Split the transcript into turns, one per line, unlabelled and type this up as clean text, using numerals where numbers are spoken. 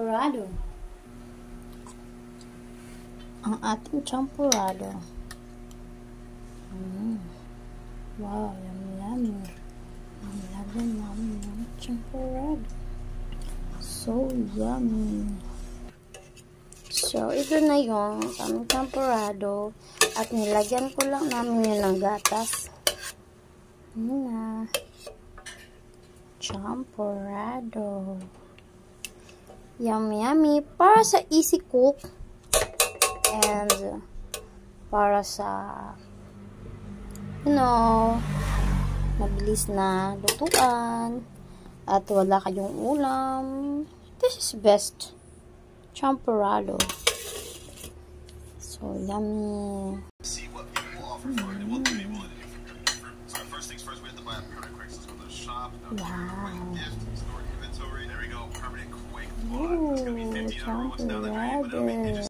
champurrado. Ang ating champurrado. Wow, yummy. Yummy champurrado. So yummy. So, ito na yung aming champurrado. At nilagyan ko lang namin yun ng gatas. Yun na. Champurrado. Yummy. Para sa easy cook. And para sa mabilis na lutuan. At wala kayong ulam. This is best. Champurrado. So yummy.
See what people offer for it. We'll give you one. So first things first, we have to buy a permanent quick. So let's go to the shop.
Wow.
Gift, store inventory. There we go. Permanent quick. It's gonna be $50 now. That